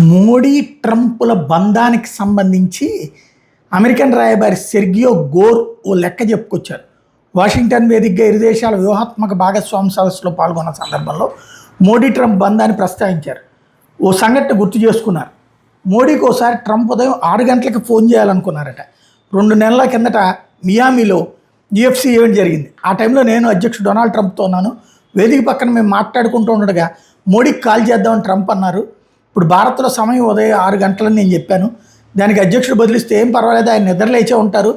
మోడీ ట్రంప్ల బంధానికి సంబంధించి అమెరికన్ రాయబారి సెర్గియో గోర్ ఓ లెక్క చెప్పుకొచ్చారు. వాషింగ్టన్ వేదికగా ఇరు దేశాల వ్యూహాత్మక భాగస్వామ్య సదస్సులో పాల్గొన్న సందర్భంలో మోడీ ట్రంప్ బంధాన్ని ప్రస్తావించారు. ఓ సంఘటన గుర్తు చేసుకున్నారు. మోడీకి ఒకసారి ట్రంప్ ఉదయం 6 గంటలకు ఫోన్ చేయాలనుకున్నారట. 2 నెలల కిందట మియామిలో యూఎఫ్సీ ఈవెంట్ జరిగింది. ఆ టైంలో నేను అధ్యక్షుడు డొనాల్డ్ ట్రంప్తో ఉన్నాను. వేదిక పక్కన మేము మాట్లాడుకుంటూ ఉండగా మోడీకి కాల్ చేద్దామని ట్రంప్ అన్నారు. ఇప్పుడు భారత్లో సమయం ఉదయం 6 గంటలని నేను చెప్పాను. దానికి అధ్యక్షుడు బదిలిస్తే ఏం పర్వాలేదు, ఆయన నిద్రలేచే ఉంటారు,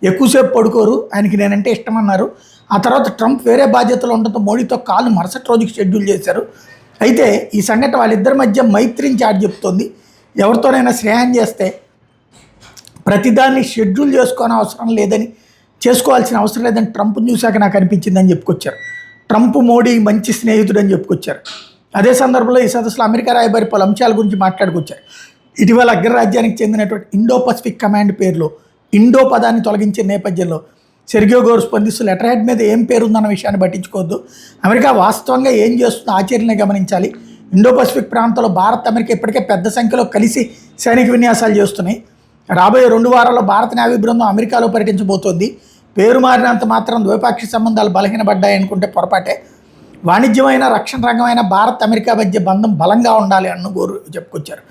ఎక్కువసేపు పడుకోరు, ఆయనకి నేనంటే ఇష్టమన్నారు. ఆ తర్వాత ట్రంప్ వేరే బాధ్యతలు ఉండటంతో మోడీతో కాల్ మరుసటి రోజుకి షెడ్యూల్ చేశారు. అయితే ఈ సంఘటన వాళ్ళిద్దరి మధ్య మైత్రిని చాటి చెప్తోంది. ఎవరితోనైనా స్నేహం చేస్తే ప్రతిదాన్ని షెడ్యూల్ చేసుకోవాల్సిన అవసరం లేదని ట్రంప్ని చూశాక నాకు అనిపించిందని చెప్పుకొచ్చారు. ట్రంప్ మోడీ మంచి స్నేహితుడని చెప్పుకొచ్చారు. అదే సందర్భంలో ఈ సదస్సులో అమెరికా రాయబారి పలు అంశాల గురించి మాట్లాడుకొచ్చారు. ఇటీవల అగ్రరాజ్యానికి చెందినటువంటి ఇండో పసిఫిక్ కమాండ్ పేరులో ఇండో పదాన్ని తొలగించే నేపథ్యంలో సెర్గియో గోర్ స్పందిస్తూ లెటర్ హెడ్ మీద ఏం పేరుందన్న విషయాన్ని పట్టించుకోవద్దు, అమెరికా వాస్తవంగా ఏం చేస్తుందో ఆచరణని గమనించాలి. ఇండో పసిఫిక్ ప్రాంతంలో భారత్ అమెరికా ఇప్పటికే పెద్ద సంఖ్యలో కలిసి సైనిక విన్యాసాలు చేస్తున్నాయి. రాబోయే 2 వారాల్లో భారత నేవీ బృందం అమెరికాలో పర్యటించబోతోంది. పేరు మారినంత మాత్రం ద్వైపాక్షిక సంబంధాలు బలహీనపడ్డాయనుకుంటే పొరపాటే. వాణిజ్యమైన రక్షణ రంగమైన భారత్ అమెరికా మధ్య బంధం బలంగా ఉండాలి అన్న గోరు చెప్పుకొచ్చారు.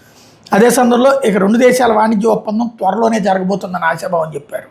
అదే సందర్భంలో ఇక 2 దేశాల వాణిజ్య ఒప్పందం త్వరలోనే జరగబోతుందని ఆశాభావం చెప్పారు.